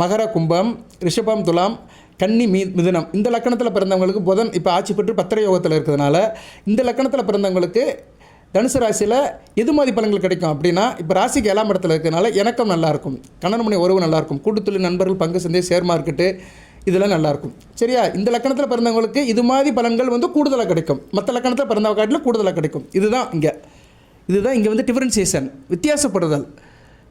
மகர, கும்பம், ரிஷபம், துலாம், கன்னி, மிதுனம் இந்த லக்கணத்தில் பிறந்தவங்களுக்கு புதன் இப்போ ஆட்சி பெற்று 10 யோகத்தில் இருக்கிறதுனால இந்த லக்கணத்தில் பிறந்தவங்களுக்கு தனுசு ராசியில் எது மாதிரி பலன்கள் கிடைக்கும் அப்படின்னா, இப்போ ராசிக்கு 7ஆம் இடத்துல இருக்கிறதுனால இணக்கம் நல்லாயிருக்கும், கணவன் மனைவி உறவு நல்லாயிருக்கும், கூட்டுத்தொழில், நண்பர்கள், பங்கு சந்தை, ஷேர் மார்க்கெட்டு இதெல்லாம் நல்லாயிருக்கும். சரியா, இந்த லக்கணத்தில் பிறந்தவங்களுக்கு இது மாதிரி பலன்கள் வந்து கூடுதலாக கிடைக்கும். மற்ற லக்கணத்தில் பிறந்தவங்க காட்டிலும் கூடுதலாக கிடைக்கும். இதுதான் இங்கே வந்து டிஃபரன்சியேஷன், வித்தியாசப்படுதல்.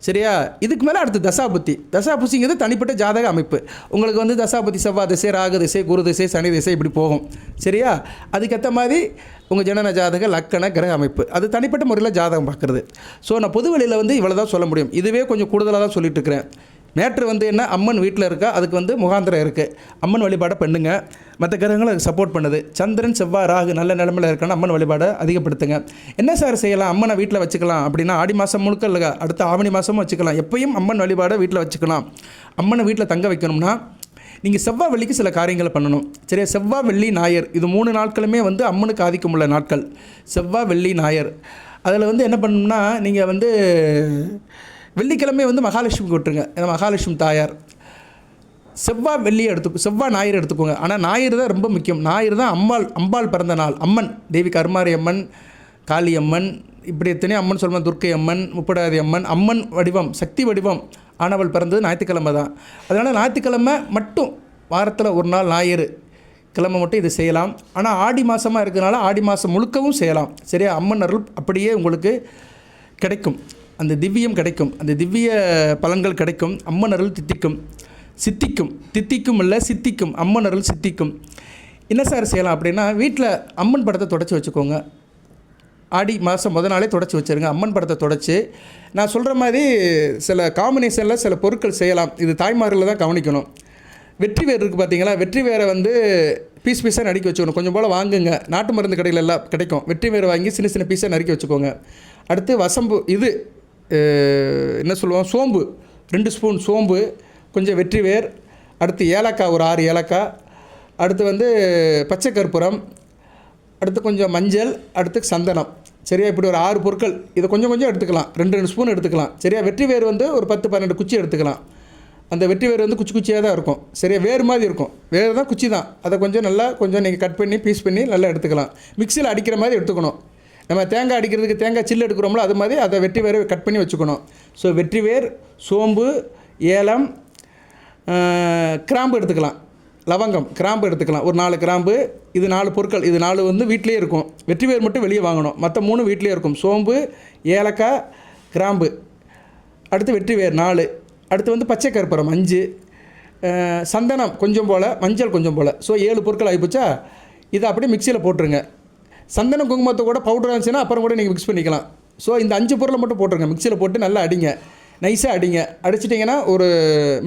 சரியா, இதுக்கு மேலே அடுத்து தசாபுத்திங்கிறது தனிப்பட்ட ஜாதக அமைப்பு. உங்களுக்கு வந்து தசாபுத்தி செவ்வாய் திசை, ராகு திசை, குரு திசை, சனி திசை இப்படி போகும். சரியா, அதுக்கேற்ற மாதிரி உங்கள் ஜனன ஜாதக லக்கண கிரக அமைப்பு அது தனிப்பட்ட முறையில் ஜாதகம் பார்க்குறது. ஸோ நான் பொது வழியில் வந்து இவ்வளோ தான் சொல்ல முடியும். இதுவே கொஞ்சம் கூடுதலாக தான் சொல்லிட்டு இருக்கிறேன். மேட்ரு வந்து என்ன, அம்மன் வீட்டில் இருக்கா, அதுக்கு வந்து முகாந்திரம் இருக்குது. அம்மன் வழிபாடை பண்ணுங்க, மற்ற கிரகங்களும் அதுக்கு சப்போர்ட் பண்ணுது. சந்திரன், செவ்வாய், ராகு நல்ல நிலமையில் இருக்கான்னு அம்மன் வழிபாடை அதிகப்படுத்துங்க. என்ன சார் செய்யலாம், அம்மனை வீட்டில் வச்சுக்கலாம் அப்படின்னா, ஆடி மாதம் முழுக்க இல்லை, அடுத்த ஆவணி மாதமும் வச்சுக்கலாம். எப்பயும் அம்மன் வழிபாடை வீட்டில் வச்சுக்கலாம். அம்மனை வீட்டில் தங்க வைக்கணும்னா நீங்கள் செவ்வாய் வெள்ளிக்கு சில காரியங்களை பண்ணணும். சரியா, செவ்வாய், வெள்ளி, ஞாயிறு இது 3 நாட்களுமே வந்து அம்மனுக்கு ஆதிக்கம் உள்ள நாட்கள். செவ்வாய், வெள்ளி, ஞாயிறு அதில் வந்து என்ன பண்ணணும்னா, நீங்கள் வந்து வெள்ளிக்கிழமை வந்து மகாலட்சுமிக்கு விட்டுருங்க. ஏன்னா மகாலட்சுமி தாயார். செவ்வாய் ஞாயிறு எடுத்துக்கோங்க. ஆனால் ஞாயிறு தான் ரொம்ப முக்கியம். ஞாயிறு தான் அம்பாள் பிறந்த நாள். அம்மன் தேவி கருமாரி அம்மன், காளி அம்மன், இப்படி எத்தனையோ அம்மன் சொல்லுவோம். துர்க்கை அம்மன், முப்படாதி அம்மன், அம்மன் வடிவம், சக்தி வடிவம் ஆனவள் பிறந்தது ஞாயிற்றுக்கிழமை தான். அதனால் ஞாயிற்றுக்கிழமை மட்டும் வாரத்தில் ஒரு நாள் ஞாயிறு கிழமை மட்டும் இது செய்யலாம். ஆனால் ஆடி மாதமாக இருக்கிறனால ஆடி மாதம் முழுக்கவும் செய்யலாம். சரியா? அம்மன் அருள் அப்படியே உங்களுக்கு கிடைக்கும், அந்த திவ்யம் கிடைக்கும், அந்த திவ்ய பலன்கள் கிடைக்கும். அம்மன் அருள் தித்திக்கும் இல்லை சித்திக்கும். அம்மன் அருள் சித்திக்கும். என்ன சார் செய்யலாம் அப்படின்னா, வீட்டில் அம்மன் படத்தை தொடச்சி வச்சுக்கோங்க. ஆடி மாதம் முதல் நாளே தொடச்சி வச்சுருங்க. அம்மன் படத்தை தொடச்சி, நான் சொல்கிற மாதிரி சில காம்பினேஷனில் சில பொருட்கள் செய்யலாம். இது தாய்மார்களில் தான் கவனிக்கணும். வெற்றி வேர் இருக்குது பார்த்தீங்களா? வெற்றி வேரை வந்து பீஸ் பீஸாக நறுக்கி வச்சுக்கணும். கொஞ்சம் போல் வாங்குங்க, நாட்டு மருந்து கடையில் எல்லாம் கிடைக்கும். வெற்றி வேர் வாங்கி சின்ன சின்ன பீஸாக நறுக்கி வச்சுக்கோங்க. அடுத்து வசம்பு, இது என்ன சொல்லுவோம், சோம்பு, 2 ஸ்பூன் சோம்பு, கொஞ்சம் வெற்றி வேர், அடுத்து ஏலக்காய், ஒரு 6 ஏலக்காய், அடுத்து வந்து பச்சை கற்பூரம், அடுத்து கொஞ்சம் மஞ்சள், அடுத்து சந்தனம். சரியா? இப்படி ஒரு 6 பொருட்கள். இதை கொஞ்சம் கொஞ்சம் எடுத்துக்கலாம், 2 ஸ்பூன் எடுத்துக்கலாம். சரியா? வெற்றி வேர் வந்து ஒரு 10-12 குச்சி எடுத்துக்கலாம். அந்த வெற்றி வேர் வந்து குச்சி குச்சியாக தான் இருக்கும். சரியா? வேறு மாதிரி இருக்கும், வேறு தான் குச்சி தான். அதை கொஞ்சம் நல்லா கொஞ்சம் நீங்கள் கட் பண்ணி பீஸ் பண்ணி நல்லா எடுத்துக்கலாம். மிக்சியில் அடிக்கிற மாதிரி எடுத்துக்கணும். நம்ம தேங்காய் அடிக்கிறதுக்கு தேங்காய் சில்லு எடுக்கிறோம்ல, அது மாதிரி அதை வெற்றி வேர் கட் பண்ணி வச்சுக்கணும். ஸோ வெற்றி வேர், சோம்பு, ஏலம், கிராம்பு எடுத்துக்கலாம், லவங்கம், கிராம்பு எடுத்துக்கலாம், ஒரு 4 கிராம்பு. இது 4 பொருட்கள். இது 4 வந்து வீட்டிலே இருக்கும். வெற்றி வேர் மட்டும் வெளியே வாங்கணும், மற்ற 3 வீட்டிலே இருக்கும். சோம்பு, ஏலக்காய், கிராம்பு, அடுத்து வெற்றி வேர் 4, அடுத்து வந்து பச்சை கற்பூரம் 5, சந்தனம் கொஞ்சம் போல், மஞ்சள் கொஞ்சம் போல். ஸோ 7 பொருட்கள் ஆகிப்போச்சா? இதை அப்படியே மிக்சியில் போட்டுருங்க. சந்தனம் குங்குமத்தை கூட பவுடர் இருந்துச்சுன்னா அப்புறம் கூட நீங்கள் மிக்ஸ் பண்ணிக்கலாம். ஸோ இந்த 5 பொருளை மட்டும் போட்டுருங்க. மிக்சியில் போட்டு நல்லா அடிங்க, நைஸாக அடிங்க. அடிச்சிட்டிங்கன்னா ஒரு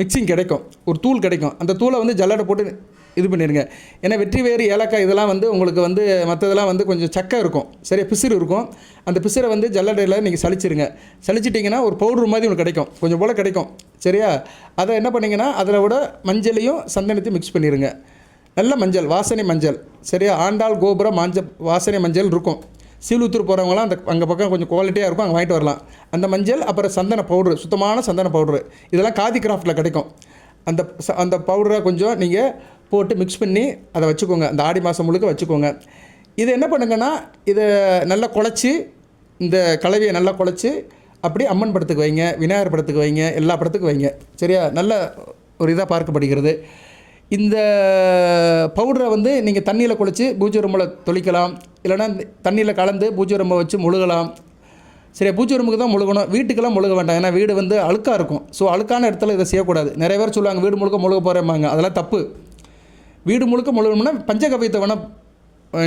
மிக்சிங் கிடைக்கும், ஒரு தூள் கிடைக்கும். அந்த தூளை வந்து ஜல்லடை போட்டு இது பண்ணிடுங்க. ஏன்னா வெற்றி வேறு, ஏலக்காய் இதெல்லாம் வந்து உங்களுக்கு வந்து மற்றதெல்லாம் வந்து கொஞ்சம் சக்கை இருக்கும். சரியா? பிசிறு இருக்கும். அந்த பிசிறை வந்து ஜல்லடையில் நீங்கள் சளிச்சிருங்க. சளிச்சிட்டிங்கன்னா ஒரு பவுட்ரு மாதிரி உங்களுக்கு கிடைக்கும், கொஞ்சம் போல் கிடைக்கும். சரியா? அதை என்ன பண்ணிங்கன்னா அதில் விட மஞ்சளையும் சந்தனத்தையும் மிக்ஸ் பண்ணிடுங்க. நல்ல மஞ்சள், வாசனை மஞ்சள். சரியா? ஆண்டாள் கோபுரம் வாசனை மஞ்சள் இருக்கும். சீலூத்தூர் போகிறவங்களாம் அங்கே பக்கம் கொஞ்சம் குவாலிட்டியாக இருக்கும், அங்கே வாங்கிட்டு வரலாம். அந்த மஞ்சள், அப்புறம் சந்தன பவுட்ரு, சுத்தமான சந்தன பவுட்ரு, இதெல்லாம் காதி கிராஃப்டில் கிடைக்கும். அந்த பவுடரை கொஞ்சம் நீங்கள் போட்டு மிக்ஸ் பண்ணி அதை வச்சுக்கோங்க. அந்த ஆடி மாதம் முழுக்க வச்சுக்கோங்க. இதை என்ன பண்ணுங்கன்னா, இதை நல்லா குழச்சி, இந்த கலவையை நல்லா குழச்சி அப்படி அம்மன் படத்துக்கு வைங்க, விநாயகர் படத்துக்கு வைங்க, எல்லா படத்துக்கும் வைங்க. சரியா? நல்ல ஒரு இதாக பார்க்கப்படுகிறது. இந்த பவுடரை வந்து நீங்கள் தண்ணியில் குழச்சி பூஜை ரூமில் தொளிக்கலாம், இல்லைனா தண்ணியில் கலந்து பூஜை ரூமை வச்சு முழுகலாம். சரியா? பூஜை ரூமுக்கு தான் முழுகணும், வீட்டுக்கெல்லாம் முழுக வேண்டாம். ஏன்னா வீடு வந்து அழுக்காக இருக்கும். ஸோ அழுக்கான இடத்துல இதை செய்யக்கூடாது. நிறைய பேர் சொல்லுவாங்க வீடு முழுக்க முழுக போகிறேம்பாங்க, அதெல்லாம் தப்பு. வீடு முழுக்க முழுகணும்னா பஞ்சகவியத்தை வேணால்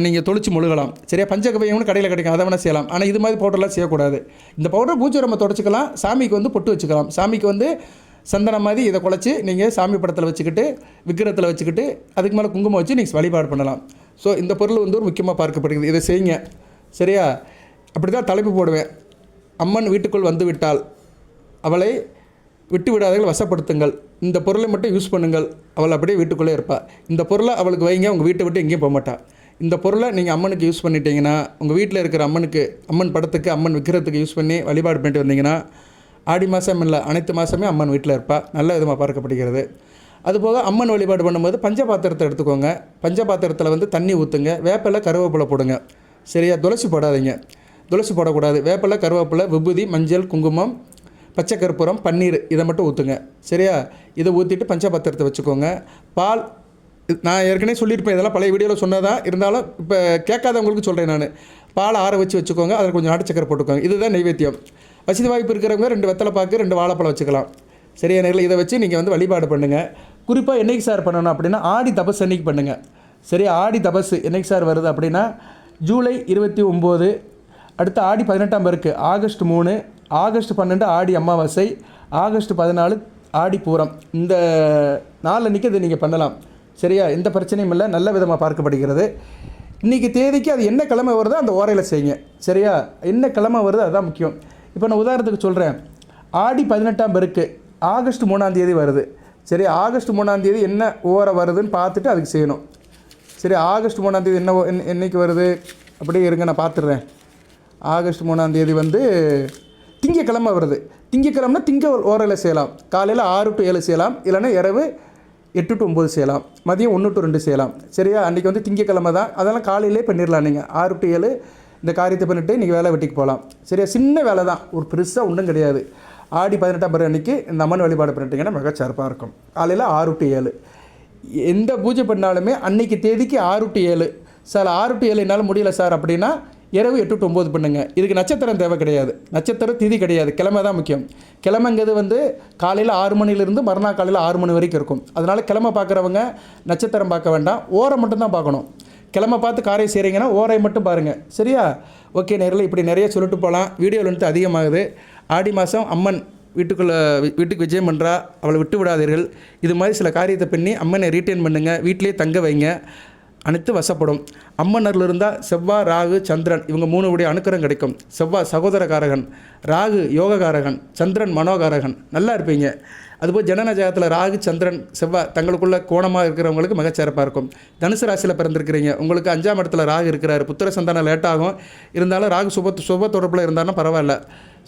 நீங்கள் தொளிச்சு முழுகலாம். சரியா? பஞ்சகவியம் கடையில் கிடைக்கும், அதை வேணால் செய்யலாம். ஆனால் இது மாதிரி பவுடர்லாம் செய்யக்கூடாது. இந்த பவுடர் பூஜை ரூமை தொடச்சிக்கலாம், சாமிக்கு வந்து பொட்டு வச்சுக்கலாம். சாமிக்கு வந்து சந்தனம் மாதிரி இதை குழச்சி நீங்கள் சாமி படத்தில் வச்சுக்கிட்டு, விக்கிரத்தில் வச்சுக்கிட்டு, அதுக்கு மேலே குங்குமம் வச்சு நீங்கள் வழிபாடு பண்ணலாம். ஸோ இந்த பொருள் வந்து ஒரு முக்கியமாக பார்க்கப்படுகிறது. இதை செய்யுங்க. சரியா? அப்படி தான் தலைப்பு போடுவேன். அம்மன் வீட்டுக்குள் வந்து விட்டால் அவளை விட்டு விடாதீர்கள், வசப்படுத்துங்கள். இந்த பொருளை மட்டும் யூஸ் பண்ணுங்கள், அவள் அப்படியே வீட்டுக்குள்ளே இருப்பாள். இந்த பொருளை அவளுக்கு வைங்க, உங்கள் வீட்டை விட்டு எங்கேயும் போக மாட்டாள். இந்த பொருளை நீங்கள் அம்மனுக்கு யூஸ் பண்ணிட்டீங்கன்னா, உங்கள் வீட்டில் இருக்கிற அம்மனுக்கு, அம்மன் படத்துக்கு, அம்மன் விக்கிரத்துக்கு யூஸ் பண்ணி வழிபாடு பண்ணிட்டு வந்தீங்கன்னா, ஆடி மாதம் இல்லை அனைத்து மாதமே அம்மன் வீட்டில் இருப்பாள். நல்ல விதமாக பார்க்கப்படுகிறது. அதுபோக அம்மன் வழிபாடு பண்ணும்போது பஞ்சபாத்திரத்தை எடுத்துக்கோங்க. பஞ்சபாத்திரத்தில் வந்து தண்ணி ஊற்றுங்க, வேப்பிலை, கருவேப்பிலை போடுங்க. சரியா? துளசி போடாதீங்க, துளசி போடக்கூடாது. வேப்பிலை, கருவேப்பிலை, விபூதி, மஞ்சள், குங்குமம், பச்சை கற்பூரம், பன்னீர், இதை மட்டும் ஊற்றுங்க. சரியா? இதை ஊற்றிட்டு பஞ்சபாத்திரத்தை வச்சுக்கோங்க. பால், நான் ஏற்கனவே சொல்லியிருப்பேன், இதெல்லாம் பழைய வீடியோவில் சொன்னதான், இருந்தாலும் இப்போ கேட்காதவங்களுக்கு சொல்கிறேன் நான். பால் ஆற வச்சு வச்சுக்கோங்க, அதில் கொஞ்சம் நாட்டு சக்கரை போட்டுக்கோங்க. இதுதான் நைவேத்தியம். வசதி வாய்ப்பு இருக்கிறவங்க 2 வெத்தலை பாக்கு, 2 வாழைப்பழம் வச்சுக்கலாம். சரியா? நேரில் இதை வச்சு நீங்கள் வந்து வழிபாடு பண்ணுங்கள். குறிப்பாக என்றைக்கு சார் பண்ணணும் அப்படின்னா, ஆடி தபஸ் அன்றைக்கி பண்ணுங்கள். சரியா? ஆடி தபஸ் என்றைக்கு சார் வருது அப்படின்னா, ஜூலை 29, அடுத்து ஆடி 18 இருக்குது, August 3, August 12 Aadi Amavasai, August 14 ஆடி பூரம். இந்த 4 அன்றைக்கி இதை நீங்கள் பண்ணலாம். சரியா? எந்த பிரச்சனையும் இல்லை, நல்ல விதமாக பார்க்கப்படுகிறது. இன்றைக்கி தேதிக்கு அது என்ன கிழமை வருதோ அந்த ஓரையில் செய்யுங்க. சரியா? என்ன கிழமை வருதோ அதுதான் முக்கியம். இப்போ நான் உதாரணத்துக்கு சொல்கிறேன், ஆடி 18 இருக்குது, ஆகஸ்ட் 3 வருது. சரி? ஆகஸ்ட் 3 என்ன ஓரை வருதுன்னு பார்த்துட்டு அதுக்கு செய்யணும். சரி? ஆகஸ்ட் 3 என்ன என்னைக்கு வருது அப்படியே இருங்க, நான் பார்த்துடுறேன். ஆகஸ்ட் 3 வந்து திங்கக்கிழமை வருது. திங்கக்கிழமை ஓரையில் செய்யலாம். காலையில் 6 to 7 செய்யலாம், இல்லைன்னா இரவு 8 to 9 செய்யலாம், மதியம் 1 to 2 செய்யலாம். சரியா? அன்றைக்கி வந்து திங்கக்கிழமை தான், அதெல்லாம் காலையிலே பண்ணிடலாம். நீங்கள் 6 to 7 இந்த காரியத்தை பண்ணிவிட்டு நீங்கள் வேலை வெட்டிக்கு போகலாம். சரியா, சின்ன வேலை தான், ஒரு பெருசாக ஒன்றும் கிடையாது. ஆடி 18ஆம் பிறை அன்றைக்கி இந்த அம்மன் வழிபாடு பண்ணிட்டீங்கன்னா மிக சிறப்பாக இருக்கும். காலையில் 6 to 7 எந்த பூஜை பண்ணாலுமே அன்றைக்கி தேதிக்கு 6 to 7. சார் 6 to 7 என்னால் முடியல சார் அப்படின்னா இரவு 8 to 9 பண்ணுங்க. இதுக்கு நட்சத்திரம் தேவை கிடையாது, நட்சத்திரம் திதி கிடையாது, கிழமை தான் முக்கியம். கிழமைங்கிறது வந்து காலையில் 6 மணிலேருந்து மறுநாள் காலையில் 6 மணி வரைக்கும் இருக்கும். அதனால் கிழமை பார்க்குறவங்க நட்சத்திரம் பார்க்க வேண்டாம், ஓரை மட்டும்தான் பார்க்கணும். கிழமை பார்த்து காரியம் செய்கிறீங்கன்னா ஓரை மட்டும் பாருங்கள். சரியா, ஓகே நேரில் இப்படி நிறைய சொல்லிட்டு போகலாம். வீடியோவில் வந்து அதிகமாகுது. ஆடி மாதம் அம்மன் வீட்டுக்கு விஜயம் பண்ணுறா, அவளை விட்டு விடாதீர்கள். இது மாதிரி சில காரியத்தை பண்ணி அம்மனை ரீட்டைன் பண்ணுங்கள், வீட்டிலே தங்க வைங்க, அனைத்து வசப்படும். அம்மனரில் இருந்தால் செவ்வாய், ராகு, சந்திரன் இவங்க 3 உடைய அனுக்கிரம் கிடைக்கும். செவ்வாய் சகோதரகாரகன், ராகு யோககாரகன், சந்திரன் மனோகாரகன், நல்லா இருப்பீங்க. அதுபோல் ஜனன ஜாதகத்தில் ராகு, சந்திரன், செவ்வாய் தங்களுக்குள்ள கோணமாக இருக்கிறவங்களுக்கு மிகச்சிறப்பாக இருக்கும். தனுசு ராசியில் பிறந்திருக்கிறீங்க, உங்களுக்கு 5ஆம் இடத்துல ராகு இருக்கிறார். புத்திர சந்தானம் லேட்டாகும், இருந்தாலும் ராகு சுப தொடர்பில் இருந்தாலும் பரவாயில்ல.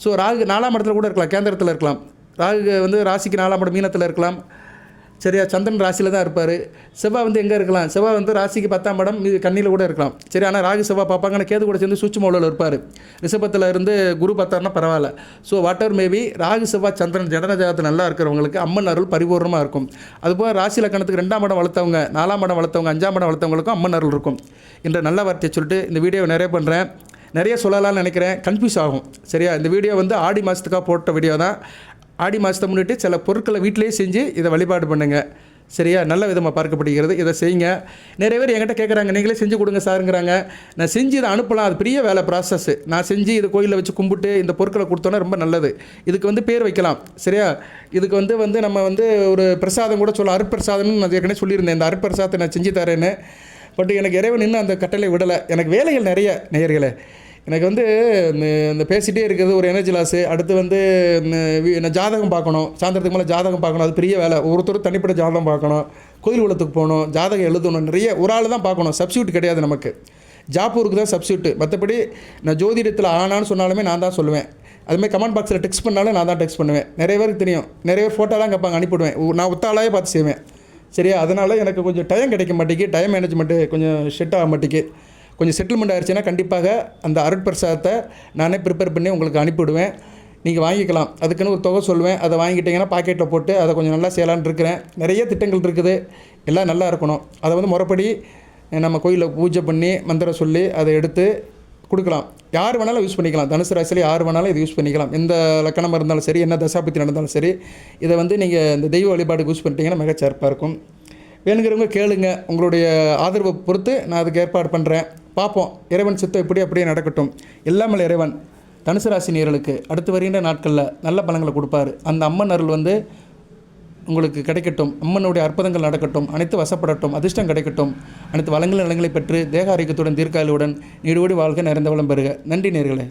ஸோ ராகு 4ஆம் இடத்துல கூட இருக்கலாம், கேந்திரத்தில் இருக்கலாம். ராகு வந்து ராசிக்கு 4ஆம் இடம் மீனத்தில் இருக்கலாம். சரியா, சந்திரன் ராசியில் தான் இருப்பார். செவ்வாய் வந்து எங்கே இருக்கலாம், செவ்வாய் வந்து ராசிக்கு 10ஆம் இடம் கண்ணியில் கூட இருக்கலாம். சரி, ஆனால் ராகு செவ்வாய் பார்ப்பாங்கன்னா கேது கூட சேர்ந்து சூட்சும உலகில் இருப்பார். ரிஷபத்தில் இருந்து குரு பார்த்தாருன்னா பரவாயில்ல. ஸோ வாட்டர் மேபி ராகு செவ்வாய் சந்திரன் ஜனன ஜாதகத்தில் நல்லா இருக்கிறவங்களுக்கு அம்மன் அருள் பரிபூர்ணமாக இருக்கும். அதுபோல் ராசி லக்கணத்துக்கு 2ஆம் இடம் வளர்த்தவங்க, 4ஆம் இடம் வளர்த்தவங்க, 5ஆம் இடம் வளர்த்தவங்களுக்கும் அம்மன் அருள் இருக்கும். என்ற நல்ல வார்த்தையை சொல்லிட்டு இந்த வீடியோவை நிறைய பண்ணுறேன். நிறைய சொல்லலாம்னு நினைக்கிறேன், கன்ஃபியூஸ் ஆகும். சரியா, இந்த வீடியோ வந்து ஆடி மாதத்துக்காக போட்ட வீடியோ தான். ஆடி மாதத்தை முன்னிட்டு சில பொருட்களை வீட்டிலேயே செஞ்சு இதை வழிபாடு பண்ணுங்கள். சரியா, நல்ல விதமாக பார்க்கப்படுகிறது. இதை செய்யுங்க. நிறைய பேர் என்கிட்ட கேட்குறாங்க, நீங்களே செஞ்சு கொடுங்க சாருங்கிறாங்க. நான் செஞ்சு இதை அனுப்பலாம், அது பெரிய வேலை ப்ராசஸ். நான் செஞ்சு இது கோயிலில் வச்சு கும்பிட்டு இந்த பொருட்களை கொடுத்தோன்னா ரொம்ப நல்லது. இதுக்கு வந்து பேர் வைக்கலாம். சரியா, இதுக்கு வந்து நம்ம வந்து ஒரு பிரசாதம் கூட சொல்லலாம், அருட்பிரசாதம்னு நான் ஏற்கனவே சொல்லியிருந்தேன். இந்த அருட்பிரசாதத்தை நான் செஞ்சு தரேன்னு. பட் எனக்கு இறைவன் இன்னும் அந்த கட்டளை விடலை. எனக்கு வேலைகள் நிறைய நேயர்களே. எனக்கு வந்து இந்த பேசிகிட்டே இருக்கிறது ஒரு எனர்ஜி லாஸு. அடுத்து வந்து நான் ஜாதகம் பார்க்கணும், சாயந்தரத்துக்கு மேலே ஜாதகம் பார்க்கணும், அது பெரிய வேலை. ஒருத்தர் தனிப்பட்ட ஜாதகம் பார்க்கணும், கோயில் உலகத்துக்கு போகணும், ஜாதகம் எழுதணும், நிறைய ஒரு ஆள் தான் பார்க்கணும். சப்ஸ்டியூட் கிடையாது நமக்கு, ஜாப்பூருக்கு தான் சப்ஸ்டியூட்டு. மற்றபடி நான் ஜோதிடத்தில் ஆனான்னு சொன்னாலுமே நான் தான் சொல்லுவேன். அதுமாதிரி கமெண்ட் பாக்ஸில் டெக்ஸ்ட் பண்ணாலும் நான் தான் டெக்ஸ்ட் பண்ணுவேன். நிறைய பேருக்கு தெரியும், நிறைய பேர் ஃபோட்டோலாம் கேட்பாங்க, அனுப்பிவிடுவேன். நான் ஒத்தாளாவே பார்த்து செய்வேன். சரியா, அதனால் எனக்கு கொஞ்சம் டைம் கிடைக்க மாட்டேங்குது, டைம் மேனேஜ்மெண்ட்டு கொஞ்சம் செட் ஆக மாட்டேங்குது. கொஞ்சம் செட்டில்மெண்ட் ஆகிடுச்சுன்னா கண்டிப்பாக அந்த அருட்பிரசாதத்தை நானே ப்ரிப்பேர் பண்ணி உங்களுக்கு அனுப்பிவிடுவேன். நீங்கள் வாங்கிக்கலாம். அதுக்குன்னு ஒரு தொகை சொல்லுவேன், அதை வாங்கிட்டீங்கன்னா பாக்கெட்டில் போட்டு அதை கொஞ்சம் நல்லா செய்யலான்னு இருக்கிறேன். நிறைய திட்டங்கள் இருக்குது, எல்லாம் நல்லா இருக்கணும். அதை வந்து முறைப்படி நம்ம கோயிலில் பூஜை பண்ணி மந்திரம் சொல்லி அதை எடுத்து கொடுக்கலாம். யார் வேணாலும் யூஸ் பண்ணிக்கலாம். தனுசு ராசியில் யார் வேணாலும் இது யூஸ் பண்ணிக்கலாம். எந்த லக்கணமாக இருந்தாலும் சரி, என்ன தசாபத்தி நடந்தாலும் சரி, இதை வந்து நீங்கள் இந்த தெய்வ வழிபாடுக்கு யூஸ் பண்ணிட்டீங்கன்னா மிகச்சிறப்பாக இருக்கும். வேணுங்கிறவங்க கேளுங்க, உங்களுடைய ஆதரவை பொறுத்து நான் அதுக்கு ஏற்பாடு பண்ணுறேன். பார்ப்போம், இறைவன் சித்தம் அப்படியே நடக்கட்டும். எல்லாமே இறைவன் தனுசு ராசி நேயர்களுக்கு அடுத்து வருகின்ற நாட்களில் நல்ல பலன்களை கொடுப்பார். அந்த அம்மன் அருள் வந்து உங்களுக்கு கிடைக்கட்டும், அம்மனுடைய அற்புதங்கள் நடக்கட்டும், அனைத்து வசப்படட்டும், அதிர்ஷ்டம் கிடைக்கட்டும், அனைத்து வளங்கள் நலங்களை பெற்று தேக ஆரோக்கியத்துடன் தீர்க்காயுடன் நீடோடி வாழ்க நிறைந்த வளம் பெறுக. நன்றி நேயர்களே.